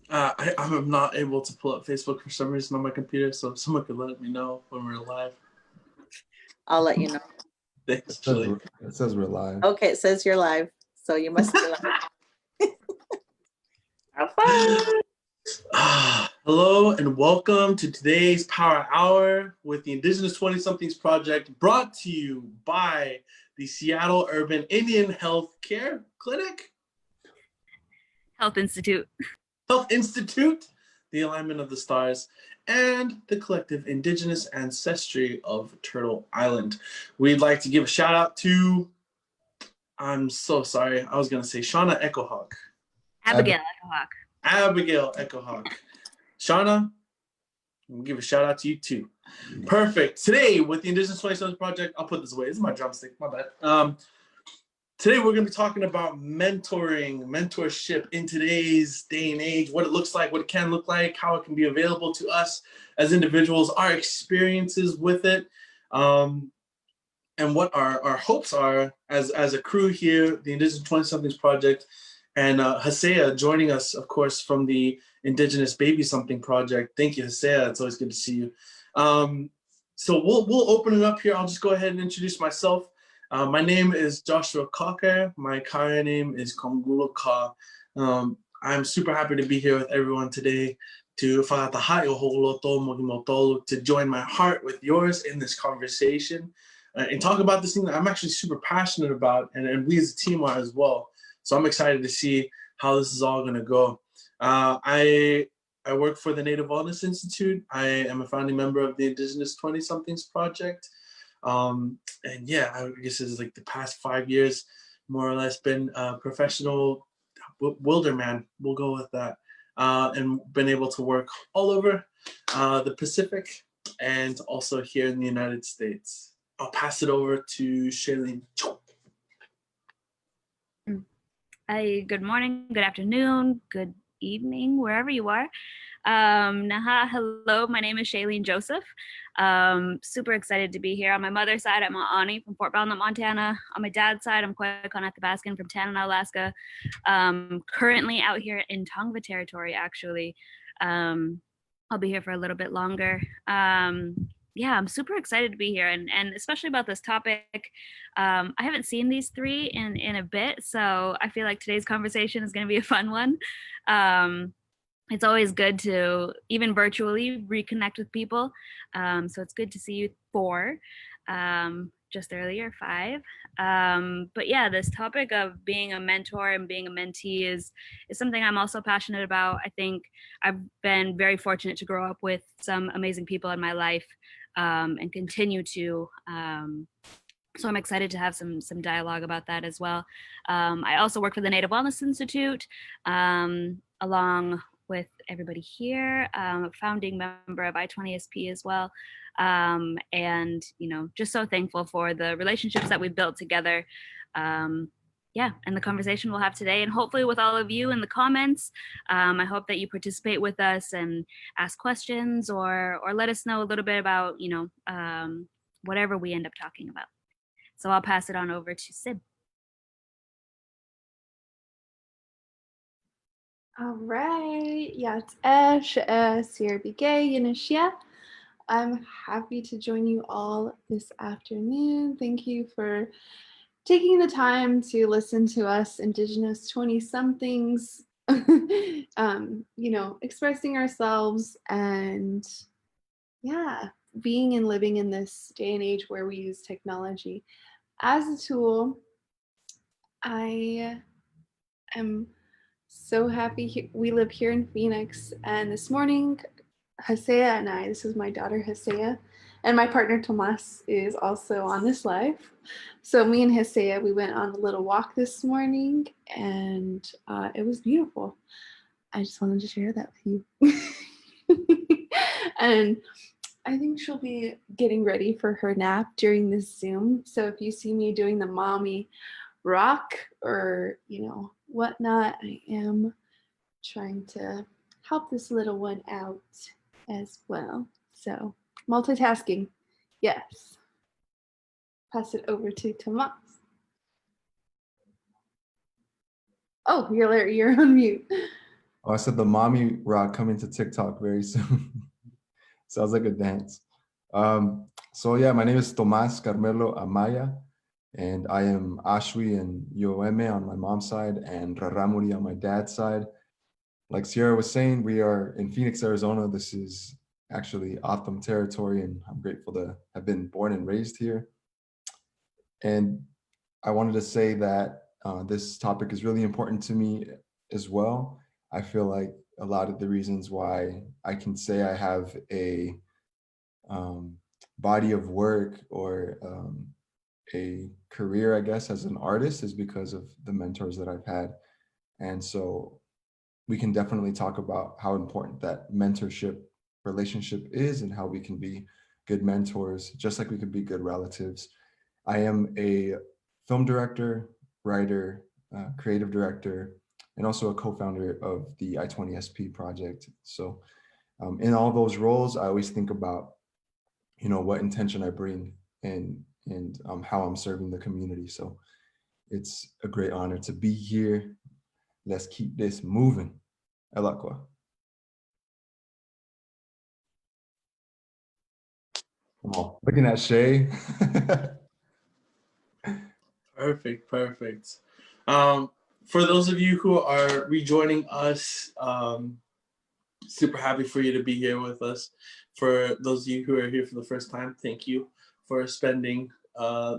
I'm not able to pull up Facebook for some reason on my computer, so if someone could let me know when we're live. I'll let you know. Thanks, Julie. It says we're live. Okay, it says you're live, so you must be live. Have fun. Hello and welcome to today's Power Hour with the Indigenous 20-somethings Project, brought to you by the Seattle Urban Indian Health Care Clinic? Health Institute, the Alignment of the Stars, and the collective Indigenous ancestry of Turtle Island. We'd like to give a shout out to, I'm so sorry, I was going to say Shauna Echohawk. Abigail Echohawk. Abigail Echohawk. Shauna, we'll give a shout out to you too. Perfect. Today with the Indigenous 20-somethings Project, I'll put this away. This is my drumstick, my bad. Today we're going to be talking about mentorship in today's day and age, what it looks like, what it can look like, how it can be available to us as individuals, our experiences with it, and what our hopes are as a crew here, the Indigenous 20-somethings Project, and Hesea joining us, of course, from the Indigenous Baby Something Project. Thank you, Hesea. It's always good to see you. So we'll open it up here. I'll just go ahead and introduce myself. My name is Joshua Cocker. My Kaya name is Kongulo Ka. I'm super happy to be here with everyone today to join my heart with yours in this conversation and talk about this thing that I'm actually super passionate about, and we as a team are as well. So I'm excited to see how this is all going to go. I work for the Native Wellness Institute. I am a founding member of the Indigenous 20-somethings Project. And yeah, I guess it's like the past 5 years, more or less, been a professional wilderman, we'll go with that, and been able to work all over the Pacific and also here in the United States. I'll pass it over to Shailene. Good morning, good afternoon, good evening, wherever you are. Naha, hello, my name is Shailene Joseph. Super excited to be here. On my mother's side, I'm Ani from Fort Belknap, Montana. On my dad's side, I'm Kwekon Athabaskan from Tanana, Alaska. Currently out here in Tongva territory, actually. I'll be here for a little bit longer. Yeah, I'm super excited to be here, and especially about this topic. I haven't seen these three in a bit, so I feel like today's conversation is going to be a fun one. It's always good to, even virtually, reconnect with people. So it's good to see you four, just earlier, five. But yeah, this topic of being a mentor and being a mentee is something I'm also passionate about. I think I've been very fortunate to grow up with some amazing people in my life, and continue to. So I'm excited to have some dialogue about that as well. I also work for the Native Wellness Institute, along with everybody here, founding member of I-20SP as well. And, just so thankful for the relationships that we've built together. Yeah, and the conversation we'll have today, and hopefully with all of you in the comments. I hope that you participate with us and ask questions or let us know a little bit about, whatever we end up talking about. So I'll pass it on over to Sib. All right, Yat-esh, Sierbige, Yanishia. I'm happy to join you all this afternoon. Thank you for taking the time to listen to us Indigenous 20-somethings, expressing ourselves and, yeah, being and living in this day and age where we use technology as a tool. I am so happy we live here in Phoenix, and this morning Hesea and I, this is my daughter Hesea, and my partner Tomas is also on this live. So me and Hesea, we went on a little walk this morning, and it was beautiful. I just wanted to share that with you. And I think she'll be getting ready for her nap during this Zoom. So if you see me doing the mommy rock or, whatnot, I am trying to help this little one out as well. So multitasking, yes. Pass it over to Tomas. Oh, you're on mute. Oh, I said the mommy rock coming to TikTok very soon. Sounds like a dance. So yeah, my name is Tomas Carmelo Amaya, and I am Ashwi and Yoeme on my mom's side and Raramuri on my dad's side. Like Sierra was saying, we are in Phoenix, Arizona. This is actually Otham territory, and I'm grateful to have been born and raised here. And I wanted to say that this topic is really important to me as well. I feel like a lot of the reasons why I can say I have a body of work or a career, I guess, as an artist is because of the mentors that I've had. And so we can definitely talk about how important that mentorship relationship is and how we can be good mentors, just like we can be good relatives. I am a film director, writer, creative director, and also a co-founder of the I-20SP project. So in all those roles, I always think about, you know, what intention I bring and how I'm serving the community. So it's a great honor to be here. Let's keep this moving. Elakwa. Come on, looking at Shay. Perfect, perfect. For those of you who are rejoining us, super happy for you to be here with us. For those of you who are here for the first time, thank you for spending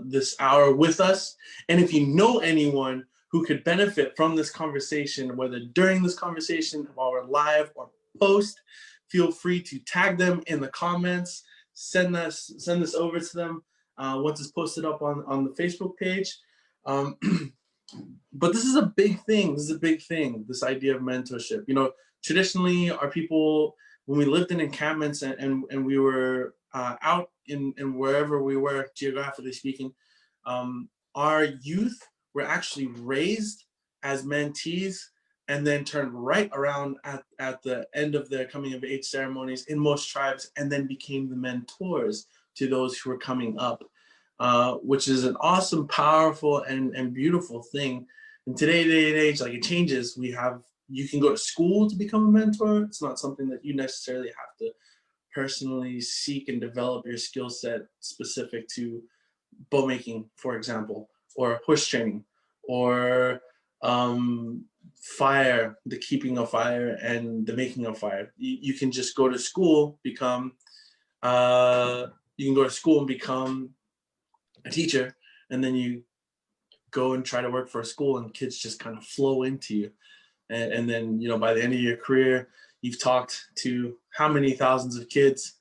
this hour with us. And if you know anyone who could benefit from this conversation, whether during this conversation, while we're live or post, feel free to tag them in the comments, send this over to them once it's posted up on the Facebook page. But this is a big thing. This is a big thing, this idea of mentorship. You know, traditionally, our people, when we lived in encampments and we were out in wherever we were, geographically speaking, our youth were actually raised as mentees and then turned right around at the end of their coming of age ceremonies in most tribes, and then became the mentors to those who were coming up, which is an awesome, powerful, and beautiful thing. In today's day and age, like, it changes. You can go to school to become a mentor. It's not something that you necessarily have to personally seek and develop your skill set specific to bow making, for example, or horse training, or fire, the keeping of fire and the making of fire. You can just go to school, you can go to school and become a teacher, and then you go and try to work for a school, and kids just kind of flow into you. And then, you know, by the end of your career, you've talked to how many thousands of kids,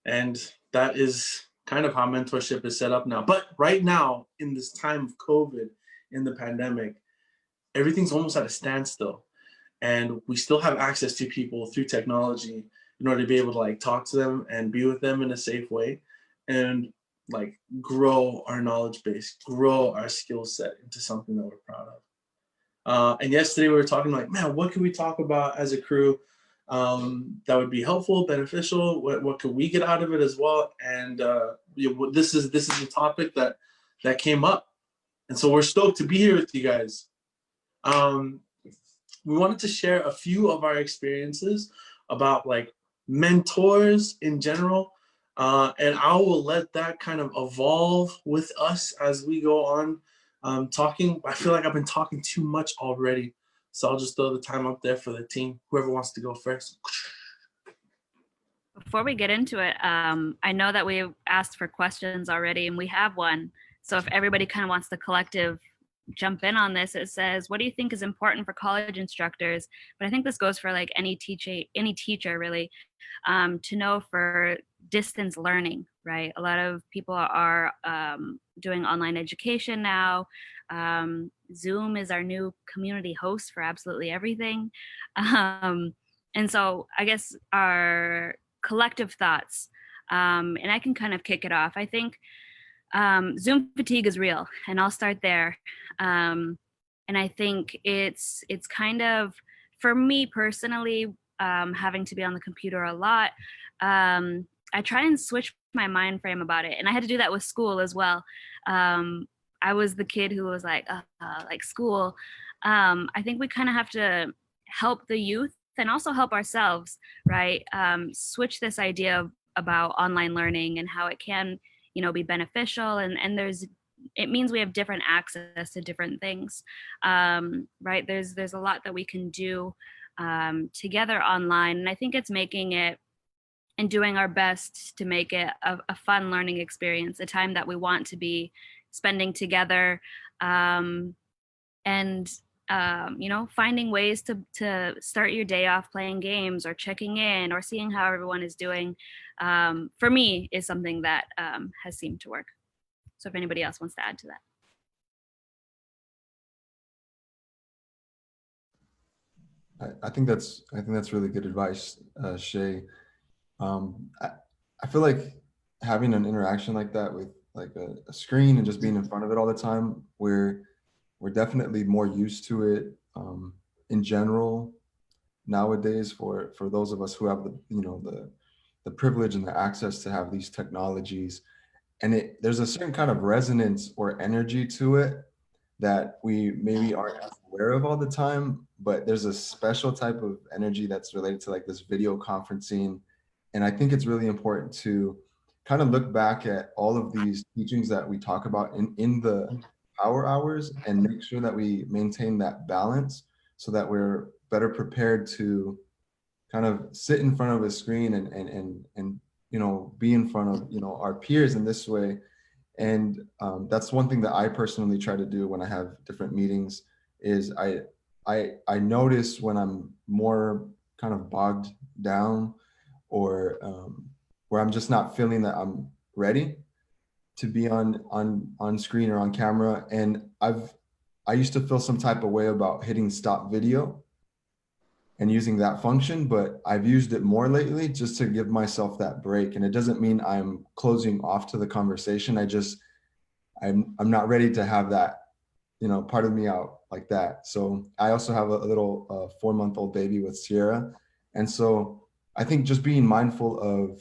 and that is kind of how mentorship is set up now. But right now, in this time of COVID, in the pandemic, everything's almost at a standstill, and we still have access to people through technology in order to be able to, like, talk to them and be with them in a safe way, and, like, grow our knowledge base, grow our skill set into something that we're proud of. And yesterday we were talking, like, man, what could we talk about as a crew that would be helpful, beneficial? What could we get out of it as well? And this is the topic that came up, and so we're stoked to be here with you guys. We wanted to share a few of our experiences about, like, mentors in general, and I will let that kind of evolve with us as we go on talking. I feel like I've been talking too much already, so I'll just throw the time up there for the team. Whoever wants to go first. Before we get into it, I know that we asked for questions already, and we have one. So if everybody kind of wants the collective jump in on this, it says, what do you think is important for college instructors? But I think this goes for, like, any teacher really, to know for distance learning, right? A lot of people are doing online education now. Zoom is our new community host for absolutely everything. And so I guess our collective thoughts, and I can kind of kick it off. I think Zoom fatigue is real, and I'll start there. And I think it's kind of, for me personally, having to be on the computer a lot, I try and switch my mind frame about it, and I had to do that with school as well. I was the kid who was like school. I think we kind of have to help the youth and also help ourselves, right? Switch this idea about online learning and how it can, be beneficial. And it means we have different access to different things, right? There's a lot that we can do together online. And I think it's making it and doing our best to make it a fun learning experience, a time that we want to be spending together, and finding ways to start your day off playing games or checking in or seeing how everyone is doing, for me is something that has seemed to work. So if anybody else wants to add to that. I think that's really good advice, Shay. I feel like having an interaction like that with like a screen and just being in front of it all the time, we're definitely more used to it in general nowadays for those of us who have the privilege and the access to have these technologies. And there's a certain kind of resonance or energy to it that we maybe aren't as aware of all the time, but there's a special type of energy that's related to like this video conferencing. And I think it's really important to kind of look back at all of these teachings that we talk about in the power hours and make sure that we maintain that balance so that we're better prepared to kind of sit in front of a screen and be in front of our peers in this way. And that's one thing that I personally try to do when I have different meetings is I notice when I'm more kind of bogged down or where I'm just not feeling that I'm ready to be on screen or on camera. And I used to feel some type of way about hitting stop video and using that function, but I've used it more lately just to give myself that break. And it doesn't mean I'm closing off to the conversation. I'm not ready to have that, part of me out like that. So I also have a little 4-month-old baby with Sierra. And so I think just being mindful of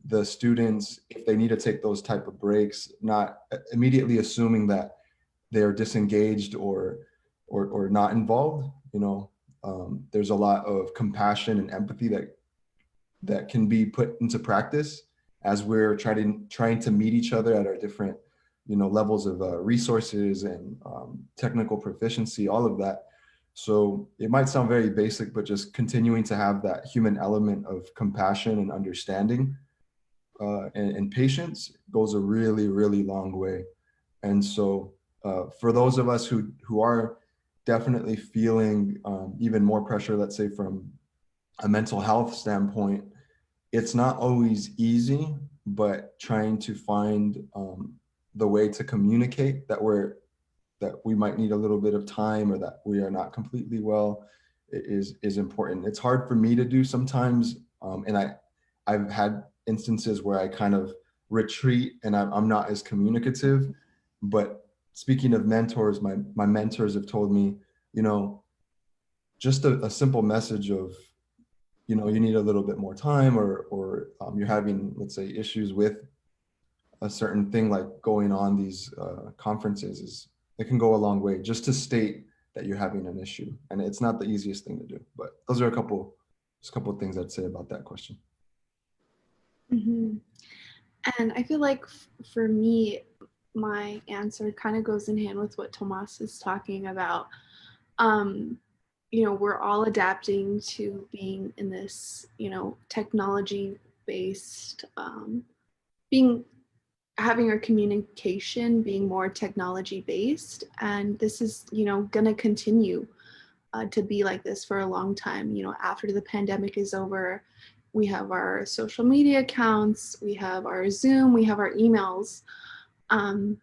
the students, if they need to take those type of breaks, not immediately assuming that they're disengaged or not involved, there's a lot of compassion and empathy that can be put into practice as we're trying to meet each other at our different levels of resources and technical proficiency, all of that. So it might sound very basic, but just continuing to have that human element of compassion and understanding and patience goes a really, really long way. And so for those of us who are definitely feeling even more pressure, let's say from a mental health standpoint, it's not always easy, but trying to find the way to communicate that we might need a little bit of time or that we are not completely well is important. It's hard for me to do sometimes, and I've had instances where I kind of retreat and I'm not as communicative. But speaking of mentors, my mentors have told me, just a simple message of, you need a little bit more time or you're having, let's say, issues with a certain thing like going on these conferences it can go a long way just to state that you're having an issue. And it's not the easiest thing to do, but those are a couple of things I'd say about that question. Mm-hmm. And I feel like for me, my answer kind of goes in hand with what Tomas is talking about. We're all adapting to being in this, technology-based, having our communication being more technology-based. And this is, going to continue to be like this for a long time. After the pandemic is over, we have our social media accounts, we have our Zoom, we have our emails. And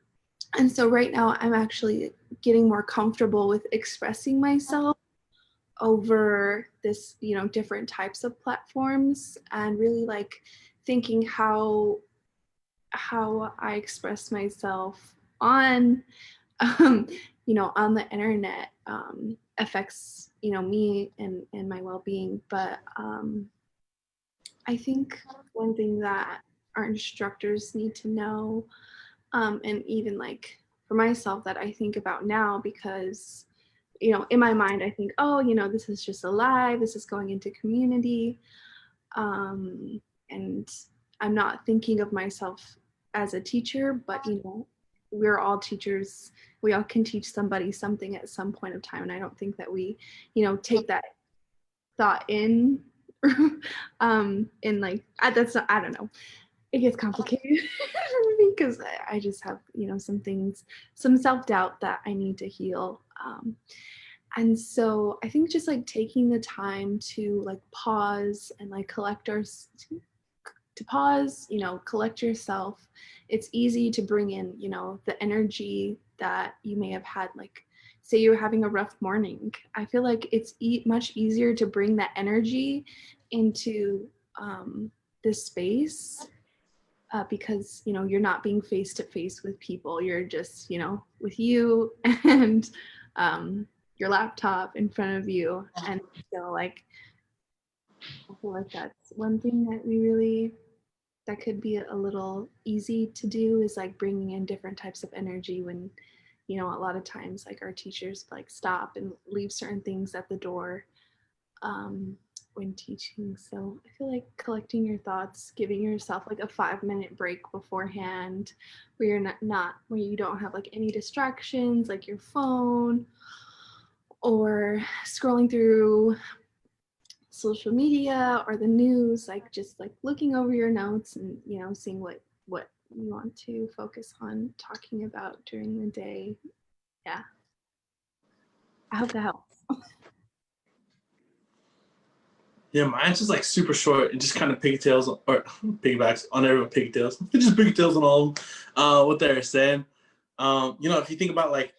so right now I'm actually getting more comfortable with expressing myself over this, different types of platforms and really like thinking how I express myself on, on the internet affects, me and my well-being. But I think one thing that our instructors need to know, and even like for myself that I think about now, because in my mind, I think, oh, this is just a lie. This is going into community. And I'm not thinking of myself as a teacher, but, we're all teachers. We all can teach somebody something at some point of time. And I don't think that we, take that thought in, like, that's not, I don't know. It gets complicated for me because I just have, some self-doubt that I need to heal. And so I think just like taking the time to like pause and like to pause, collect yourself. It's easy to bring in, the energy that you may have had, like say you're having a rough morning. I feel like it's much easier to bring that energy into this space because, you're not being face to face with people. You're just, with you and your laptop in front of you. And so like, I feel like that's one thing that could be a little easy to do is like bringing in different types of energy when, a lot of times like our teachers like stop and leave certain things at the door when teaching. So I feel like collecting your thoughts, giving yourself like a 5-minute break beforehand where you're not where you don't have like any distractions like your phone or scrolling through social media or the news, like just like looking over your notes and seeing what you want to focus on talking about during the day. Yeah, I hope that helps. Yeah, mine's just like super short and just kind of piggybacks on everyone pigtails. Just pigtails on all of them, what they're saying. If you think about like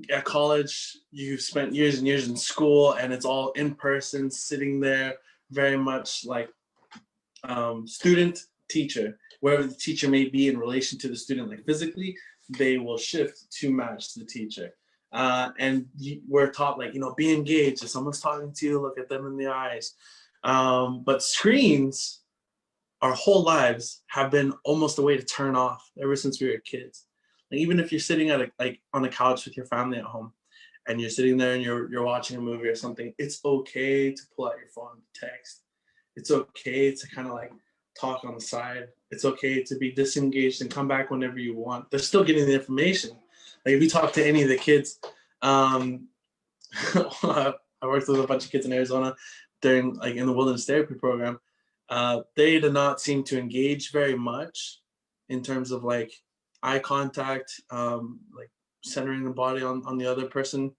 at college, you've spent years and years in school and it's all in person, sitting there, very much like student teacher, wherever the teacher may be in relation to the student, like physically, they will shift to match the teacher. And we're taught like, be engaged. If someone's talking to you, look at them in the eyes. But screens, our whole lives have been almost a way to turn off ever since we were kids. Like even if you're sitting at on the couch with your family at home and you're sitting there and you're watching a movie or something, it's okay to pull out your phone, text. It's okay to kind of like talk on the side. It's okay to be disengaged and come back whenever you want. They're still getting the information. Like if you talk to any of the kids, I worked with a bunch of kids in Arizona during like in the wilderness therapy program. They did not seem to engage very much in terms of like eye contact, like centering the body on the other person.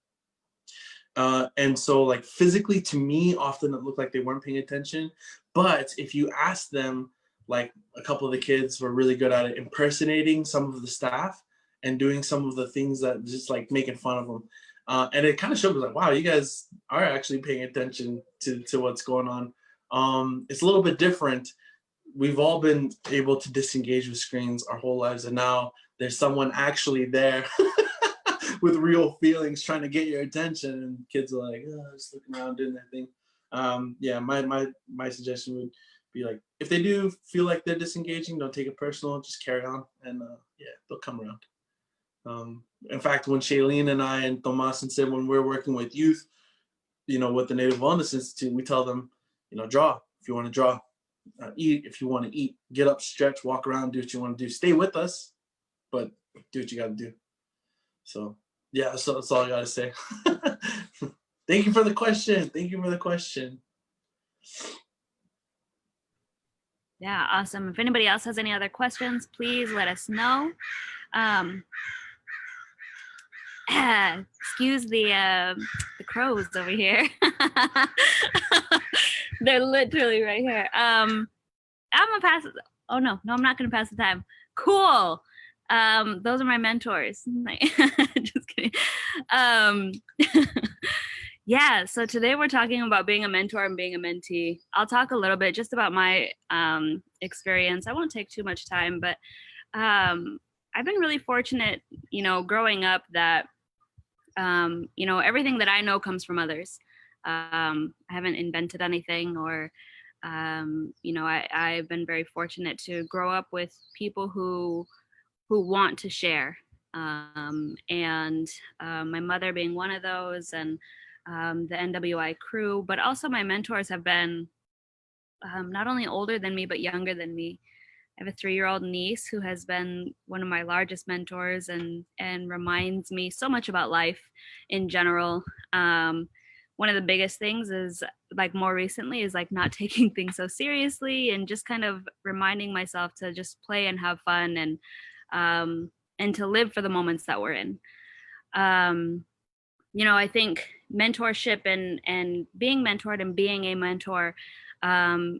And so like physically to me, often it looked like they weren't paying attention. But if you ask them, like a couple of the kids were really good at it, impersonating some of the staff and doing some of the things that just like making fun of them. And it kind of showed me like, wow, you guys are actually paying attention to what's going on. It's a little bit different. We've all been able to disengage with screens our whole lives. And now there's someone actually there with real feelings trying to get your attention. And kids are like, oh, just looking around doing their thing. Yeah, my suggestion would be like, if they do feel like they're disengaging, don't take it personal, just carry on. And yeah, they'll come around. In fact, when Shailene and I and Tomas and Sid, when we're working with youth, with the Native Wellness Institute, we tell them, draw if you want to draw, eat if you want to eat, get up, stretch, walk around, do what you want to do. Stay with us, but do what you got to do. So yeah, that's all I got to say. Thank you for the question. Yeah, awesome. If anybody else has any other questions, please let us know. Excuse the crows over here. They're literally right here. I'm gonna pass it. Oh no, I'm not gonna pass the time. Cool. Those are my mentors. Just kidding. Yeah, so today we're talking about being a mentor and being a mentee. I'll talk a little bit just about my experience. I won't take too much time, but I've been really fortunate, growing up that, everything that I know comes from others. I haven't invented anything or, I've been very fortunate to grow up with people who want to share. and my mother being one of those, and the NWI crew, but also my mentors have been not only older than me, but younger than me. I have a 3-year-old niece who has been one of my largest mentors and reminds me so much about life in general. One of the biggest things is, like, more recently is like not taking things so seriously and just kind of reminding myself to just play and have fun, and to live for the moments that we're in. I think mentorship and being mentored and being a mentor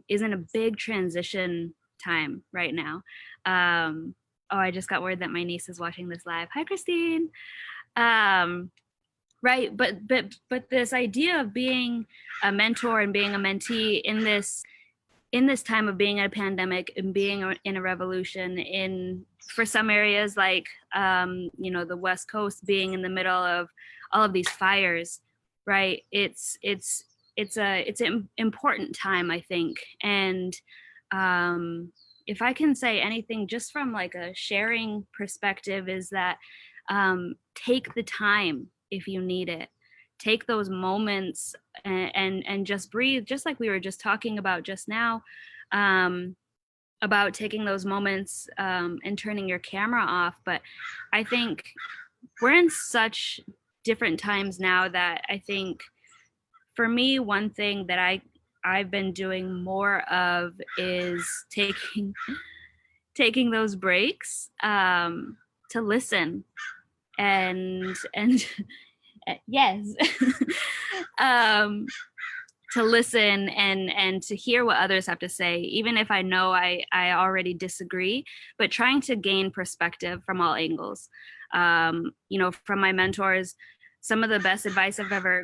is in a big transition time right now. I just got word that my niece is watching this live. Hi, Christine. Right, but this idea of being a mentor and being a mentee in this time of being in a pandemic and being in a revolution, for some areas like the West Coast being in the middle of all of these fires, right? It's an important time, I think. And if I can say anything just from like a sharing perspective, is that take the time if you need it. Take those moments and just breathe, just like we were just talking about just now, about taking those moments and turning your camera off. But I think we're in such different times now that I think, for me, one thing that I've been doing more of is taking those breaks to listen and yes, to listen and to hear what others have to say, even if I know I already disagree, but trying to gain perspective from all angles. From my mentors, some of the best advice I've ever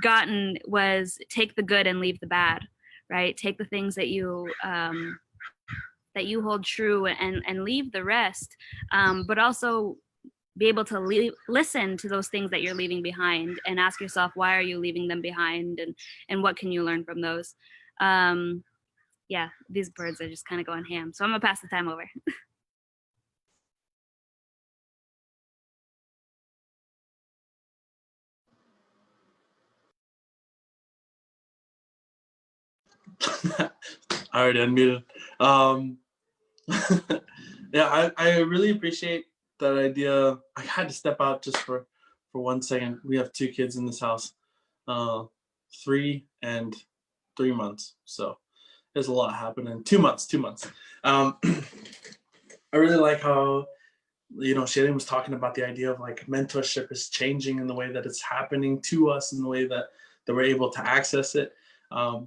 gotten was take the good and leave the bad, right? Take the things that you hold true and leave the rest, but also be able to listen to those things that you're leaving behind and ask yourself, why are you leaving them behind, and what can you learn from those? Yeah, these birds are just kind of going ham, so I'm gonna pass the time over. I already unmuted. Yeah, I really appreciate that idea. I had to step out just for 1 second. We have 2 kids in this house, 3 and 3 months. So there's a lot happening. 2 months. I really like how, Shailene was talking about the idea of like mentorship is changing in the way that it's happening to us, in the way that we're able to access it.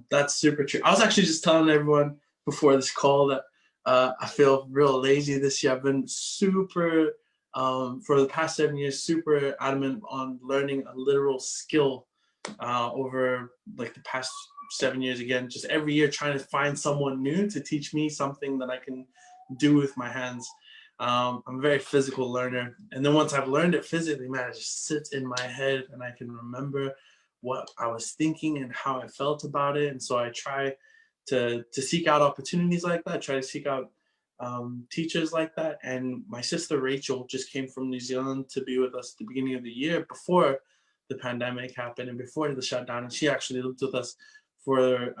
That's super true. I was actually just telling everyone before this call that I feel real lazy this year. I've been super, for the past 7 years, super adamant on learning a literal skill over like the past 7 years. Again, just every year trying to find someone new to teach me something that I can do with my hands. I'm a very physical learner. And then once I've learned it physically, man, it just sits in my head and I can remember what I was thinking and how I felt about it. And so I try to seek out opportunities like that, try to seek out teachers like that. And my sister Rachel just came from New Zealand to be with us at the beginning of the year before the pandemic happened and before the shutdown. And she actually lived with us for,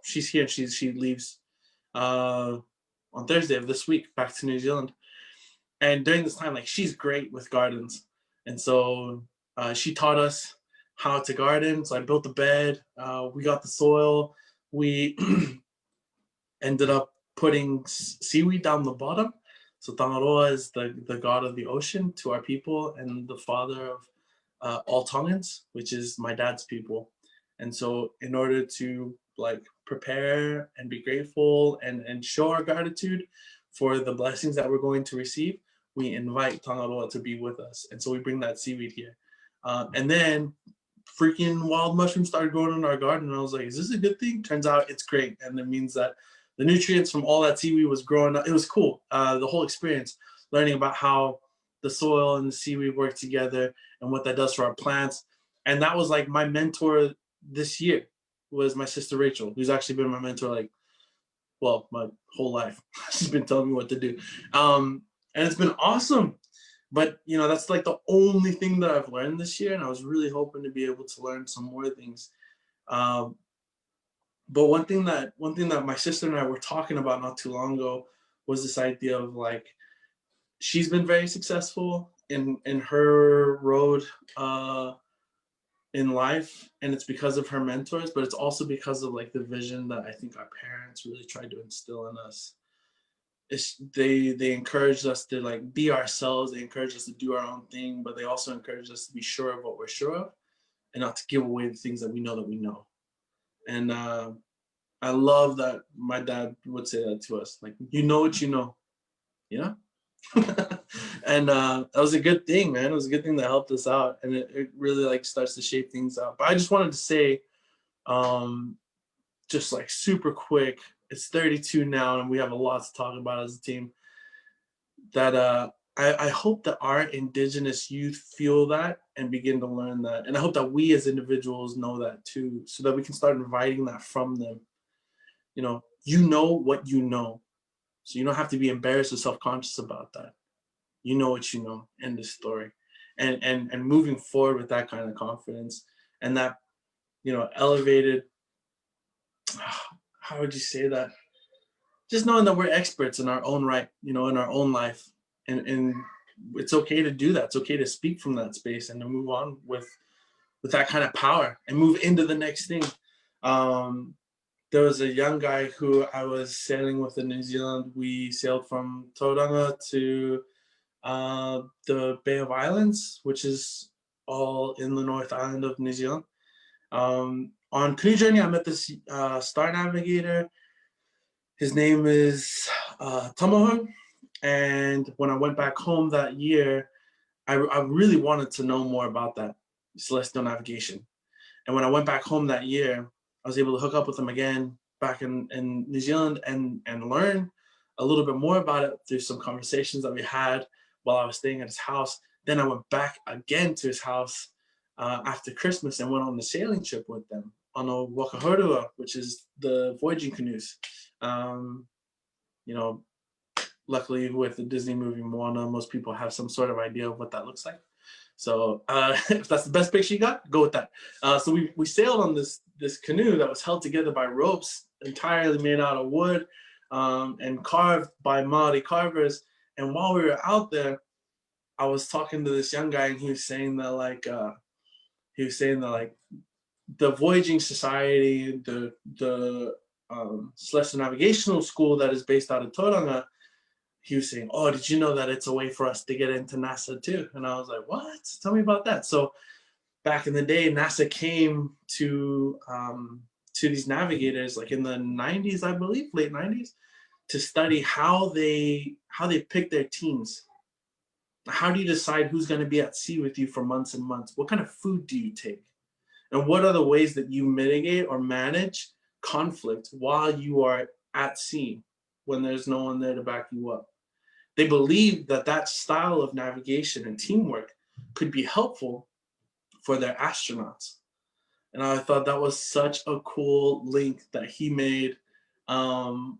she's here. She leaves on Thursday of this week back to New Zealand. And during this time, like, she's great with gardens. And so she taught us how to garden. So I built the bed, we got the soil, we ended up putting seaweed down the bottom. So Tangaroa is the god of the ocean to our people and the father of all Tongans, which is my dad's people. And so in order to like prepare and be grateful and show our gratitude for the blessings that we're going to receive, we invite Tangaroa to be with us. And so we bring that seaweed here. And then freaking wild mushrooms started growing in our garden. And I was like, is this a good thing? Turns out it's great. And it means that the nutrients from all that seaweed was growing up. It was cool. The whole experience, learning about how the soil and the seaweed work together and what that does for our plants. And that was like my mentor this year was my sister Rachel, who's actually been my mentor like, well, my whole life. She's been telling me what to do. and it's been awesome. But that's like the only thing that I've learned this year, and I was really hoping to be able to learn some more things. But one thing that my sister and I were talking about not too long ago was this idea of like, she's been very successful in her road in life, and it's because of her mentors, but it's also because of like the vision that I think our parents really tried to instill in us. They encouraged us to like be ourselves. They encouraged us to do our own thing, but they also encouraged us to be sure of what we're sure of, and not to give away the things that we know. And I love that my dad would say that to us, like, you know what you know, and that was a good thing, man. It was a good thing that helped us out, and it really like starts to shape things out. But I just wanted to say, just like super quick, it's 32 now, and we have a lot to talk about as a team, that I hope that our Indigenous youth feel that and begin to learn that. And I hope that we as individuals know that too, so that we can start inviting that from them. You know what you know. So you don't have to be embarrassed or self-conscious about that. You know what you know in this story. And moving forward with that kind of confidence and that, elevated, how would you say that? Just knowing that we're experts in our own right, in our own life. And it's okay to do that. It's okay to speak from that space and to move on with that kind of power and move into the next thing. There was a young guy who I was sailing with in New Zealand. We sailed from Tauranga to the Bay of Islands, which is all in the North Island of New Zealand. On canoe journey, I met this star navigator. His name is Tamaho. And when I went back home that year, I really wanted to know more about that celestial navigation. And when I went back home that year, I was able to hook up with him again back in New Zealand and learn a little bit more about it through some conversations that we had while I was staying at his house. Then I went back again to his house after Christmas and went on the sailing trip with them on a Wakahorua, which is the voyaging canoes. Luckily with the Disney movie Moana, most people have some sort of idea of what that looks like. So if that's the best picture you got, go with that. So we sailed on this canoe that was held together by ropes, entirely made out of wood, and carved by Maori carvers. And while we were out there, I was talking to this young guy, and he was saying that the voyaging society, the celestial navigational school that is based out of Tauranga, he was saying, oh, did you know that it's a way for us to get into NASA too? And I was like, what? Tell me about that. So back in the day, NASA came to these navigators, like in the 90s, I believe, late 90s, to study how they pick their teams. How do you decide who's going to be at sea with you for months and months? What kind of food do you take? And what are the ways that you mitigate or manage conflict while you are at sea when there's no one there to back you up? They believed that style of navigation and teamwork could be helpful for their astronauts. And I thought that was such a cool link that he made and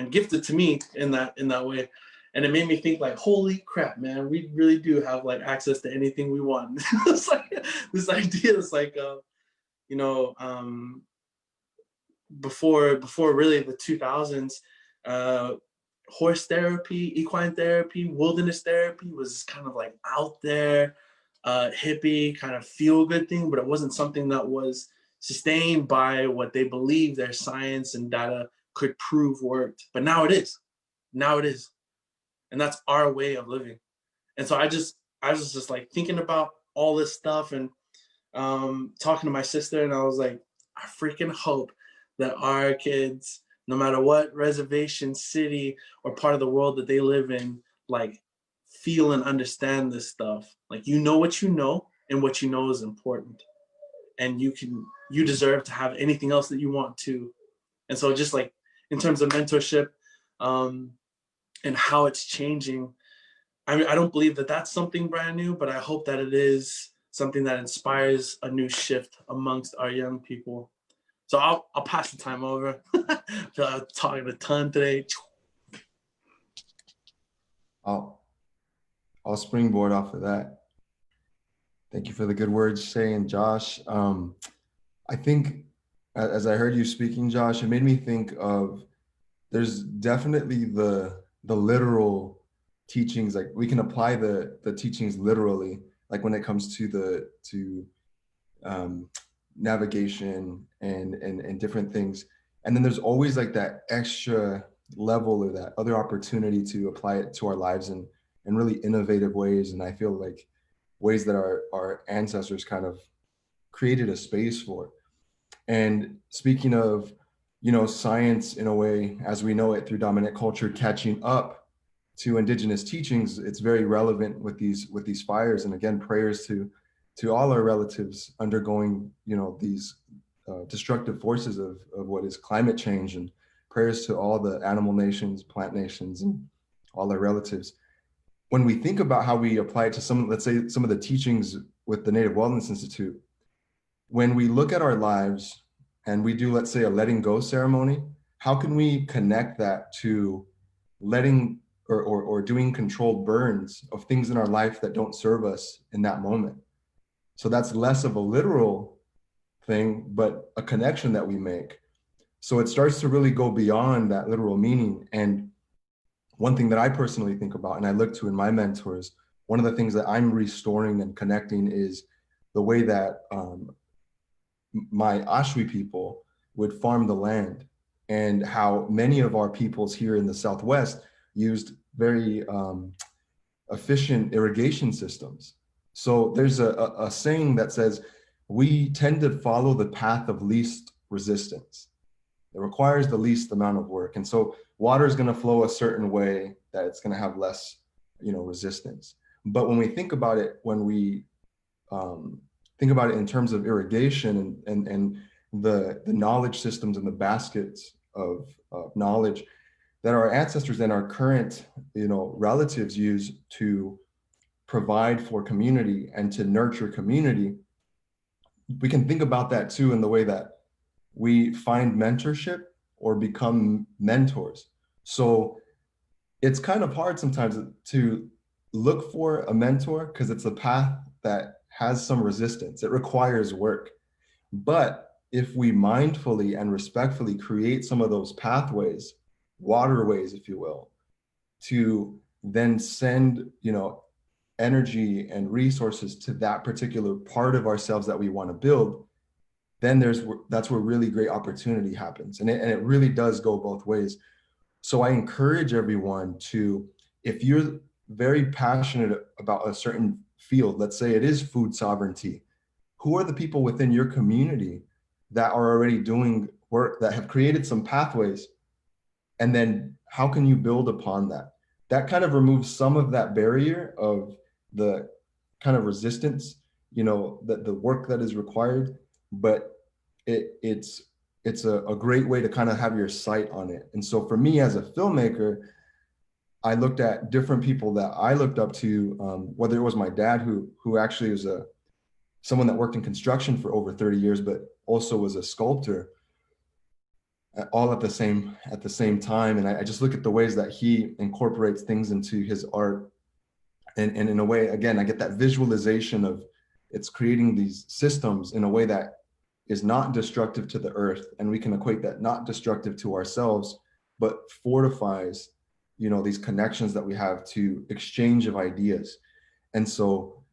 gifted to me in that way. And it made me think like, holy crap, man, we really do have like access to anything we want. It's like this idea is like, before really the 2000s, horse therapy, equine therapy, wilderness therapy was kind of like out there, hippie kind of feel good thing, but it wasn't something that was sustained by what they believed their science and data could prove worked. But now it is. And that's our way of living. And so I was just like thinking about all this stuff and talking to my sister, and I was like, I freaking hope that our kids, no matter what reservation, city, or part of the world that they live in, like feel and understand this stuff. Like, you know what you know, and what you know is important. And you deserve to have anything else that you want to. And so just like in terms of mentorship and how it's changing, I mean, I don't believe that that's something brand new, but I hope that it is something that inspires a new shift amongst our young people. So I'll pass the time over. I feel like I'm talking a ton today. I'll springboard off of that. Thank you for the good words, Shay and Josh. I think as I heard you speaking, Josh, it made me think of, there's definitely the literal teachings. Like we can apply the teachings literally, like when it comes to navigation and different things. And then there's always like that extra level or that other opportunity to apply it to our lives in really innovative ways. And I feel like ways that our ancestors kind of created a space for. And speaking of, science in a way, as we know it through dominant culture, catching up to indigenous teachings, it's very relevant with these fires. And again, prayers to all our relatives undergoing, these destructive forces of what is climate change, and prayers to all the animal nations, plant nations, and all our relatives. When we think about how we apply it to let's say some of the teachings with the Native Wellness Institute, when we look at our lives and we do, let's say, a letting go ceremony, how can we connect that to letting or doing controlled burns of things in our life that don't serve us in that moment? So that's less of a literal thing, but a connection that we make. So it starts to really go beyond that literal meaning. And one thing that I personally think about, and I look to in my mentors, one of the things that I'm restoring and connecting is the way that my Ashwi people would farm the land, and how many of our peoples here in the Southwest used very efficient irrigation systems. So there's a saying that says, we tend to follow the path of least resistance. It requires the least amount of work. And so water is going to flow a certain way that it's going to have less, resistance. But when we think about it, when we think about it in terms of irrigation and the knowledge systems and the baskets of knowledge that our ancestors and our current, relatives use to provide for community and to nurture community, we can think about that too in the way that we find mentorship or become mentors. So it's kind of hard sometimes to look for a mentor because it's a path that has some resistance. It requires work. But if we mindfully and respectfully create some of those pathways, waterways, if you will, to then send, energy and resources to that particular part of ourselves that we want to build, then that's where really great opportunity happens. And it really does go both ways. So I encourage everyone to, if you're very passionate about a certain field, let's say it is food sovereignty, who are the people within your community that are already doing work that have created some pathways? And then how can you build upon that? That kind of removes some of that barrier of the kind of resistance, that the work that is required, but it's a great way to kind of have your sight on it. And so for me as a filmmaker, I looked at different people that I looked up to, whether it was my dad, who actually was someone that worked in construction for over 30 years, but also was a sculptor, all at the same time. And I just look at the ways that he incorporates things into his art. And in a way, again, I get that visualization of it's creating these systems in a way that is not destructive to the earth. And we can equate that not destructive to ourselves, but fortifies, these connections that we have to exchange of ideas. And so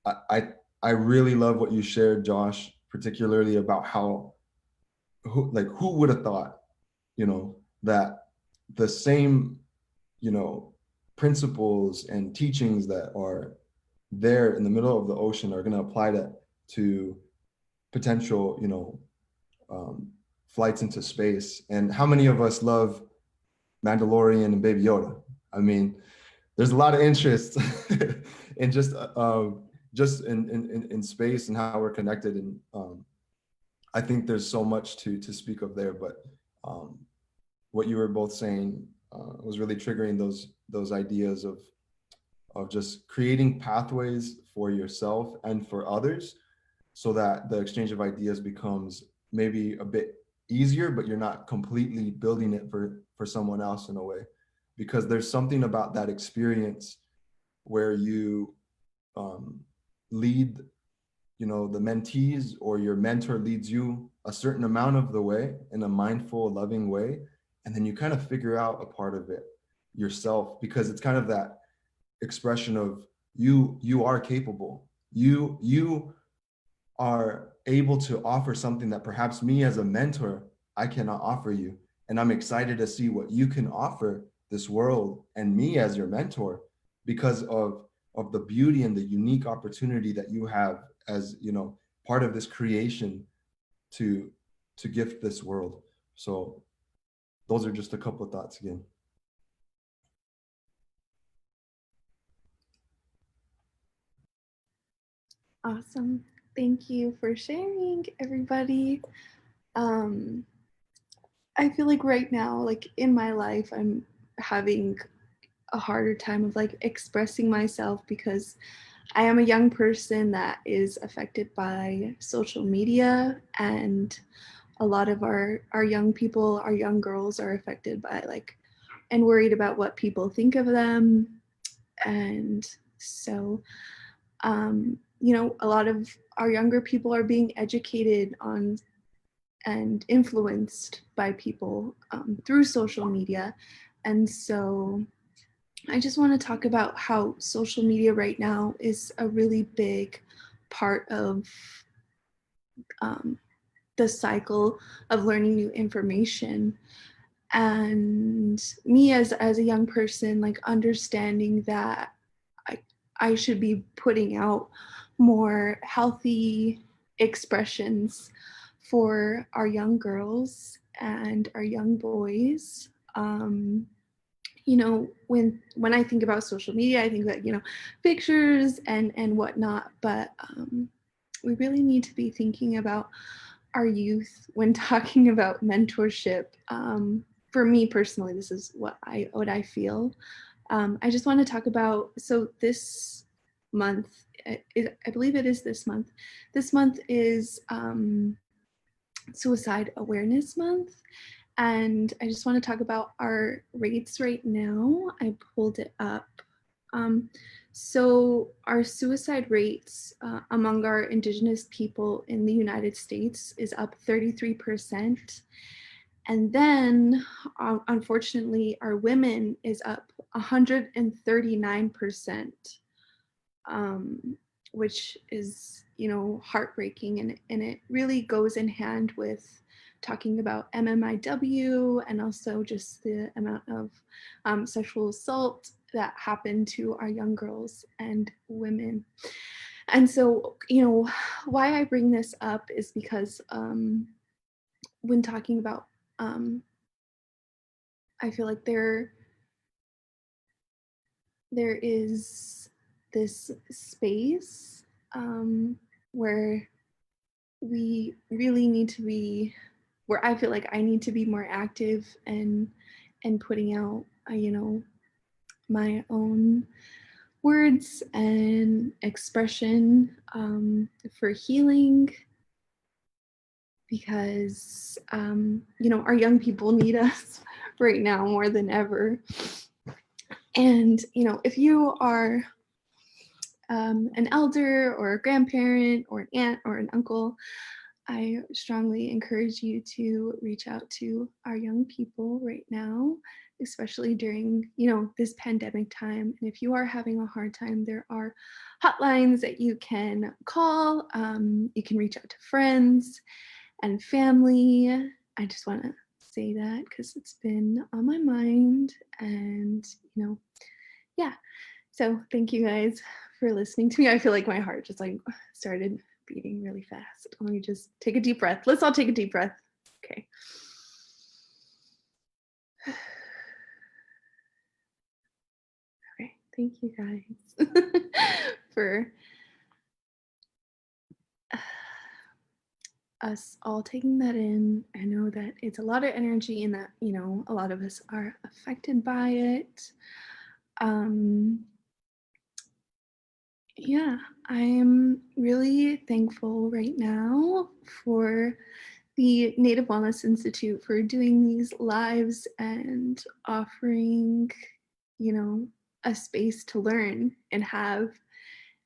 I really love what you shared, Josh, particularly about how, who would have thought, that the same, principles and teachings that are there in the middle of the ocean are going to apply that to potential, flights into space. And how many of us love Mandalorian and Baby Yoda? I mean, there's a lot of interest in just in space and how we're connected. And I think there's so much to speak of there. But what you were both saying was really triggering those ideas of just creating pathways for yourself and for others, so that the exchange of ideas becomes maybe a bit easier, but you're not completely building it for someone else in a way. because there's something about that experience where you lead, you know, the mentees, or your mentor leads you a certain amount of the way in a mindful, loving way, and then you kind of figure out a part of it yourself, because it's kind of that expression of you are capable, you are able to offer something that perhaps me as a mentor I cannot offer you, and I'm excited to see what you can offer this world and me as your mentor, because of the beauty and the unique opportunity that you have as, you know, part of this creation to gift this world. So those are just a couple of thoughts again. Awesome. Thank you for sharing, everybody. I feel like right now, like in my life, I'm having a harder time of like expressing myself, because I am a young person that is affected by social media, and a lot of our young people, our young girls, are affected by like and worried about what people think of them. And so you know, a lot of our younger people are being educated on and influenced by people through social media. And so I just want to talk about how social media right now is a really big part of the cycle of learning new information. And me as a young person, like understanding that I should be putting out more healthy expressions for our young girls and our young boys. You know, when I think about social media, I think that, you know, pictures and whatnot, but we really need to be thinking about our youth when talking about mentorship. For me personally, this is what I feel. I just want to talk about, so this month, I believe it is this month. This month is Suicide Awareness Month. And I just want to talk about our rates right now. I pulled it up. So our suicide rates among our Indigenous people in the United States is up 33%. And then, unfortunately, our women is up 139%, which is, you know, heartbreaking. And it really goes in hand with talking about MMIW and also just the amount of sexual assault that happened to our young girls and women. And so, you know, why I bring this up is because when talking about, I feel like there is this space where we really need to be, where I feel like I need to be more active and putting out, you know, my own words and expression for healing, because you know, our young people need us right now more than ever. And you know, if you are an elder or a grandparent or an aunt or an uncle, I strongly encourage you to reach out to our young people right now, especially during, you know, this pandemic time. And if you are having a hard time, there are hotlines that you can call. You can reach out to friends and family. I just want to say that because it's been on my mind, and, you know, yeah. So thank you guys for listening to me. I feel like my heart just like started beating really fast. Let me just take a deep breath. Let's all take a deep breath. Okay. Okay. Thank you guys for us all taking that in. I know that it's a lot of energy and that, you know, a lot of us are affected by it. Yeah, I'm really thankful right now for the Native Wellness Institute for doing these lives and offering, a space to learn and have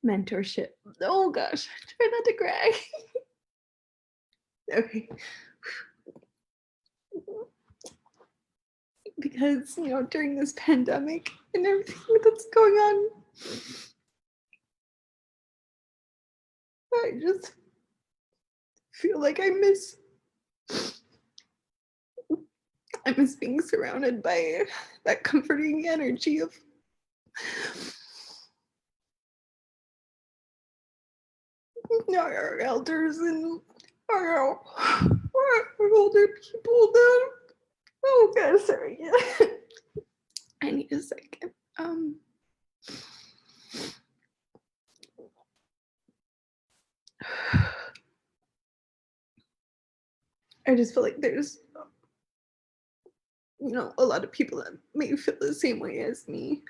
mentorship. Oh gosh, try not to cry. Okay. Because, during this pandemic and everything that's going on, I just feel like I miss being surrounded by that comforting energy of our elders and our older people that, oh god, sorry. I need a second. I just feel like there's a lot of people that may feel the same way as me.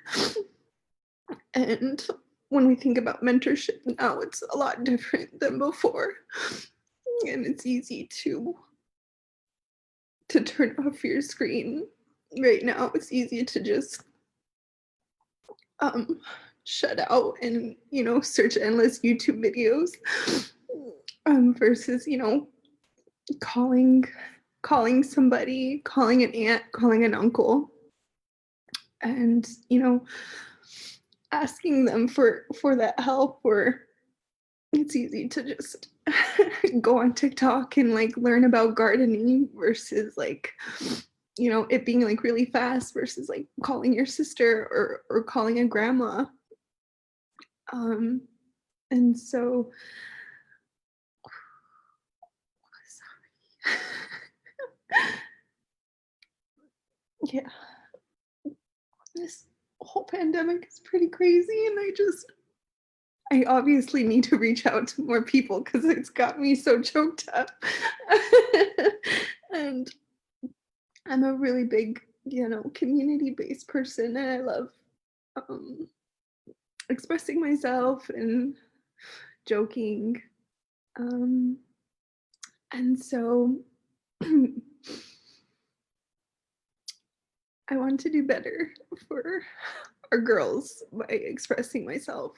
And when we think about mentorship now, it's a lot different than before. And it's easy to turn off your screen. Right now, it's easy to just shut out and, search endless YouTube videos versus, calling somebody, calling an aunt, calling an uncle, and asking them for that help. Or it's easy to just go on TikTok and learn about gardening versus it being really fast versus calling your sister or calling a grandma. And so yeah, this whole pandemic is pretty crazy, and I obviously need to reach out to more people because it's got me so choked up. And I'm a really big, community-based person, and I love expressing myself and joking. And so I want to do better for our girls by expressing myself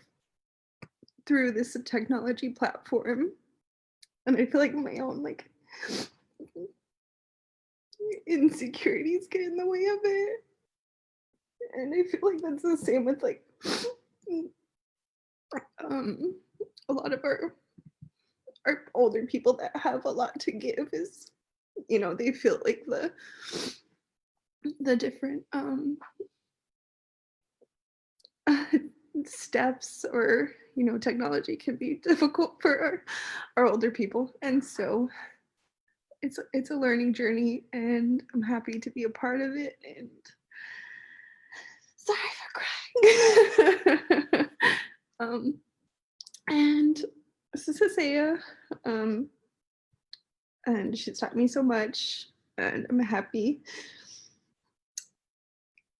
through this technology platform. And I feel like my own insecurities get in the way of it. And I feel like that's the same with a lot of our older people that have a lot to give is, they feel like the different steps or technology can be difficult for our older people. And so it's a learning journey, and I'm happy to be a part of it. And sorry for crying. And this is Isaiah, and she's taught me so much, and I'm happy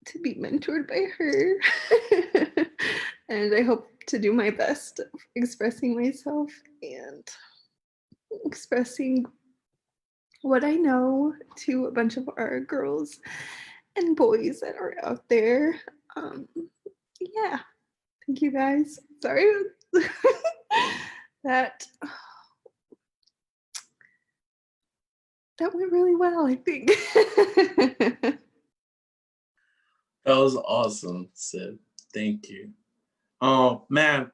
to be mentored by her. And I hope to do my best expressing myself and expressing what I know to a bunch of our girls and boys that are out there. Yeah, thank you guys. Sorry that went really well, I think. That was awesome, Sib. Thank you. Oh man,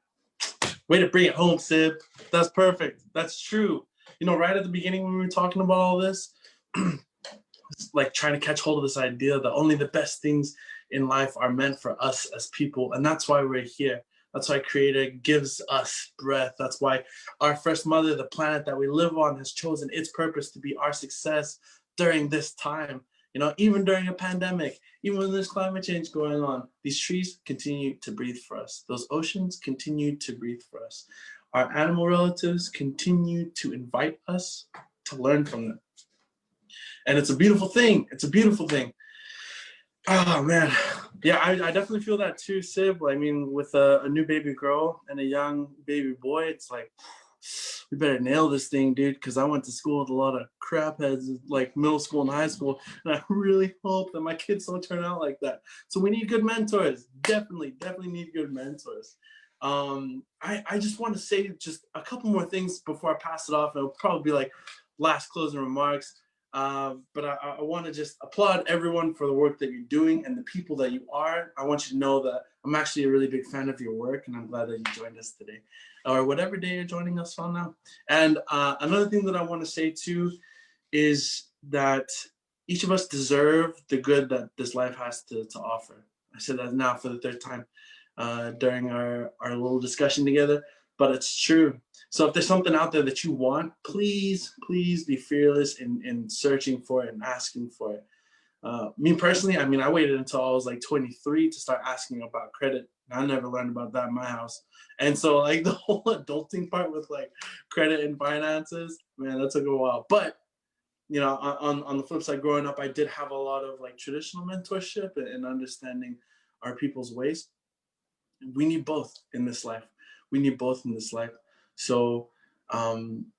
way to bring it home, Sib. That's perfect. That's true. Right at the beginning when we were talking about all this, trying to catch hold of this idea that only the best things in life are meant for us as people. And that's why we're here. That's why Creator gives us breath. That's why our first mother, the planet that we live on, has chosen its purpose to be our success during this time. Even during a pandemic, even when there's climate change going on, these trees continue to breathe for us. Those oceans continue to breathe for us. Our animal relatives continue to invite us to learn from them. And it's a beautiful thing. It's a beautiful thing. Oh man, yeah, I definitely feel that too, Sib. I mean, with a new baby girl and a young baby boy, it's we better nail this thing, dude, because I went to school with a lot of crap heads, like middle school and high school, and I really hope that my kids don't turn out like that. So we need good mentors. Definitely need good mentors. I just want to say just a couple more things before I pass it off. It'll probably be like last closing remarks. But I want to just applaud everyone for the work that you're doing and the people that you are. I want you to know that I'm actually a really big fan of your work, and I'm glad that you joined us today, or whatever day you're joining us on now. And another thing that I want to say too is that each of us deserve the good that this life has to offer. I said that now for the third time during our little discussion together, but it's true. So if there's something out there that you want, please be fearless in searching for it and asking for it. Me personally, I mean, I waited until I was like 23 to start asking about credit. I never learned about that in my house. And so like the whole adulting part with like credit and finances, man, that took a while. But you know, on the flip side, growing up, I did have a lot of like traditional mentorship and understanding our people's ways. We need both in this life. We need both in this life. So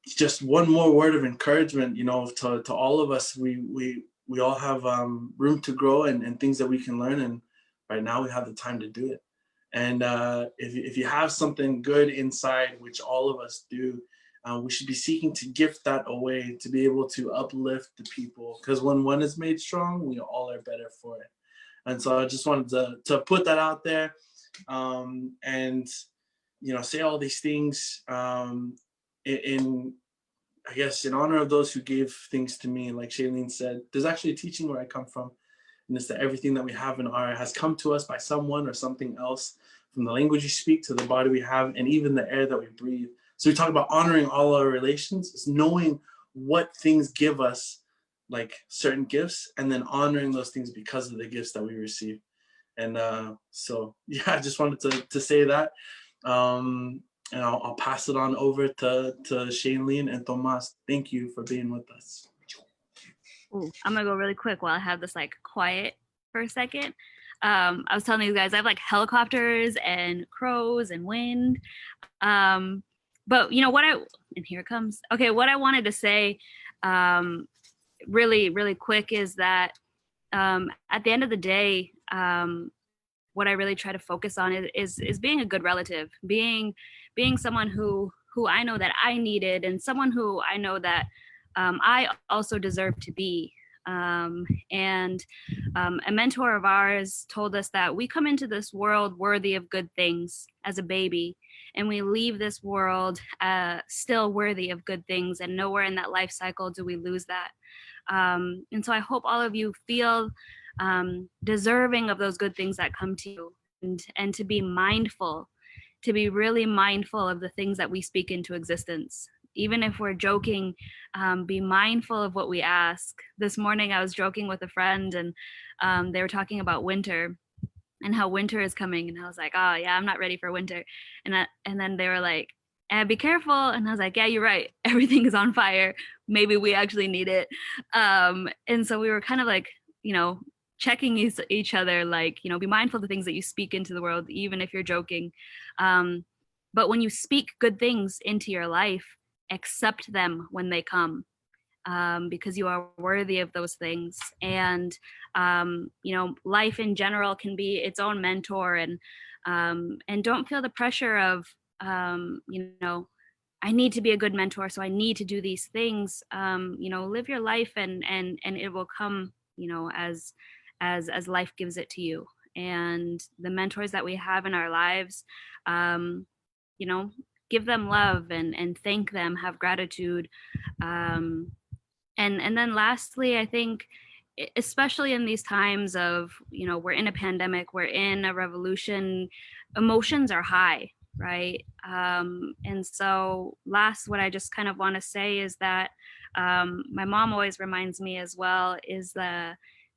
just one more word of encouragement, you know, to all of us. We all have room to grow and things that we can learn. And right now we have the time to do it. And if you have something good inside, which all of us do, we should be seeking to gift that away to be able to uplift the people. Because when one is made strong, we all are better for it. And so I just wanted to put that out there. And you know, say all these things in I guess in honor of those who gave things to me. Like Shailene said, there's actually a teaching where I come from, and it's that everything that we have in our has come to us by someone or something else, from the language you speak to the body we have, and even the air that we breathe. So we talk about honoring all our relations. It's knowing what things give us like certain gifts, and then honoring those things because of the gifts that we receive. And so, yeah, I just wanted to say that. And I'll pass it on over to Shailene and Tomas. Thank you for being with us. Ooh, I'm gonna go really quick while I have this like quiet for a second. I was telling you guys I have like helicopters and crows and wind. But you know what and here it comes. Okay, what I wanted to say really quick is that at the end of the day, what I really try to focus on is being a good relative, being someone who I know that I needed, and someone who I know that I also deserve to be. And a mentor of ours told us that we come into this world worthy of good things as a baby, and we leave this world still worthy of good things, and nowhere in that life cycle do we lose that. And so I hope all of you feel deserving of those good things that come to you, and to be mindful, to be really mindful of the things that we speak into existence. Even if we're joking, be mindful of what we ask. This morning I was joking with a friend, and they were talking about winter and how winter is coming, and I was like, oh yeah, I'm not ready for winter. And then they were like, be careful. And I was like, yeah, you're right, everything is on fire, maybe we actually need it. And so we were kind of like, you know, checking each other, like, you know, be mindful of the things that you speak into the world, even if you're joking. But when you speak good things into your life, accept them when they come, because you are worthy of those things. And you know, life in general can be its own mentor, and don't feel the pressure of you know, I need to be a good mentor, so I need to do these things. You know, live your life, and it will come, you know, as life gives it to you. And the mentors that we have in our lives, you know, give them love and thank them, have gratitude. And then lastly, I think, especially in these times of, you know, we're in a pandemic, we're in a revolution, emotions are high, right? And so what I just kind of want to say is that my mom always reminds me as well, is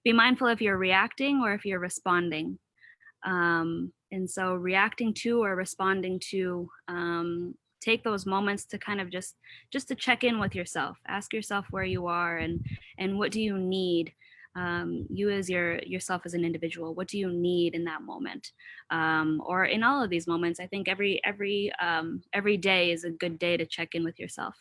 be mindful if you're reacting or if you're responding. And so reacting to or responding to, take those moments to kind of just to check in with yourself, ask yourself where you are, and what do you need. you as yourself as an individual. What do you need in that moment, or in all of these moments? I think every day is a good day to check in with yourself.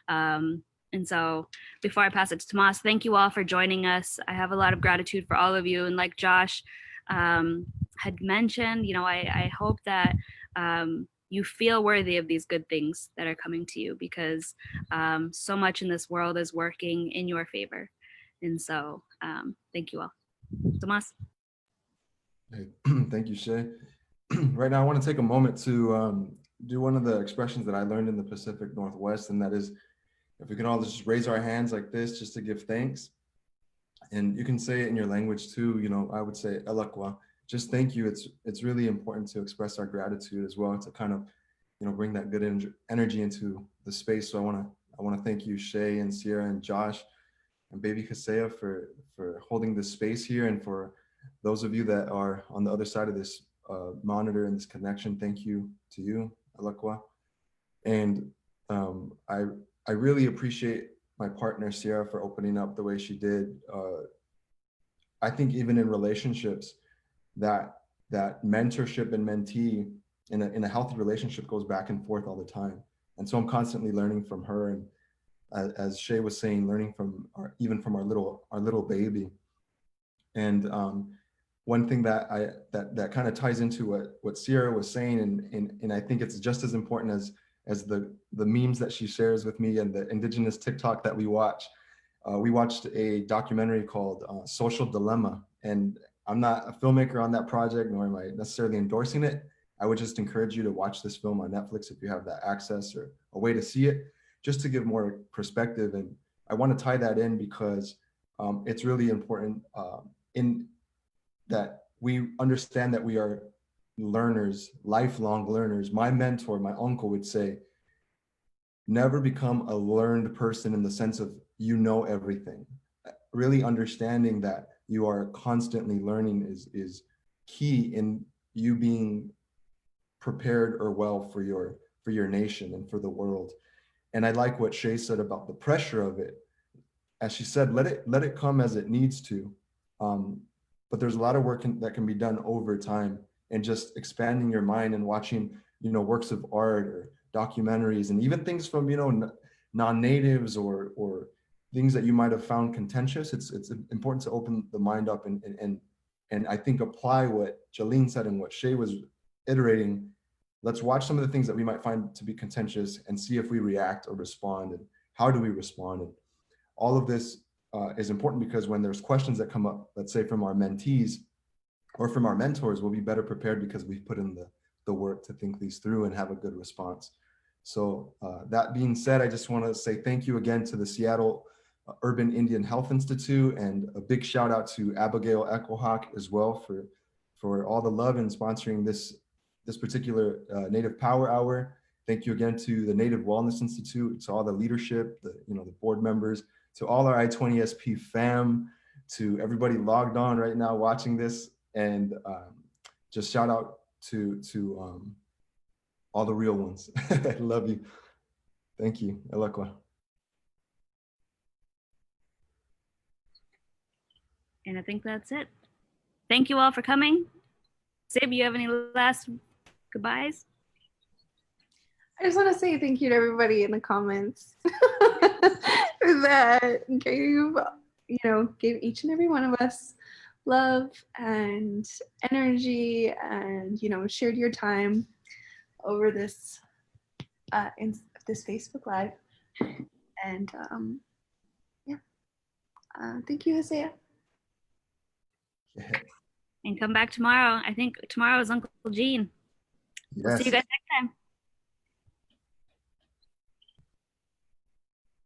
And so before I pass it to Tomas, thank you all for joining us. I have a lot of gratitude for all of you. And like Josh had mentioned, I hope that you feel worthy of these good things that are coming to you, because so much in this world is working in your favor. And so thank you all. Tomas. Hey, thank you, Shay. Right now, I want to take a moment to do one of the expressions that I learned in the Pacific Northwest, and that is, if we can all just raise our hands like this, just to give thanks. And you can say it in your language too. I would say elakwa, just thank you. It's really important to express our gratitude as well, to kind of, bring that good energy into the space. So I want to thank you, Shay and Sierra and Josh and Baby Kaseya for holding this space here, and for those of you that are on the other side of this monitor and this connection. Thank you to you, elakwa. And I really appreciate my partner Sierra for opening up the way she did. I think even in relationships, that mentorship and mentee in a healthy relationship goes back and forth all the time. And so I'm constantly learning from her, and as Shay was saying, learning from even from our little baby. And one thing that kind of ties into what Sierra was saying, and I think it's just as important as the memes that she shares with me and the Indigenous TikTok that we watch. We watched a documentary called Social Dilemma, and I'm not a filmmaker on that project, nor am I necessarily endorsing it. I would just encourage you to watch this film on Netflix if you have that access or a way to see it, just to give more perspective. And I want to tie that in because it's really important in that we understand that we are learners, lifelong learners. My mentor, my uncle, would say, never become a learned person in the sense of everything. Really understanding that you are constantly learning is key in you being prepared or well for your nation and for the world. And I like what Shay said about the pressure of it. As she said, let it come as it needs to. But there's a lot of work that can be done over time, and just expanding your mind and watching, works of art or documentaries, and even things from, non-natives or things that you might have found contentious. It's important to open the mind up and I think apply what Jolene said and what Shay was iterating. Let's watch some of the things that we might find to be contentious and see if we react or respond, and how do we respond. And all of this is important because when there's questions that come up, let's say from our mentees or from our mentors, we'll be better prepared because we've put in the work to think these through and have a good response. So that being said, I just want to say thank you again to the Seattle Urban Indian Health Institute, and a big shout out to Abigail Echohawk as well for all the love in sponsoring this particular Native Power Hour. Thank you again to the Native Wellness Institute, to all the leadership, the board members, to all our I-20SP fam, to everybody logged on right now watching this, and just shout out to all the real ones. I love you. Thank you. Elakwa. And I think that's it. Thank you all for coming. Sib, you have any last goodbyes? I just want to say thank you to everybody in the comments that gave each and every one of us love and energy, and shared your time over this in this Facebook Live. And thank you, Isaiah. Yeah. And come back tomorrow. I think tomorrow is Uncle Gene. Yes. We'll see you guys next time.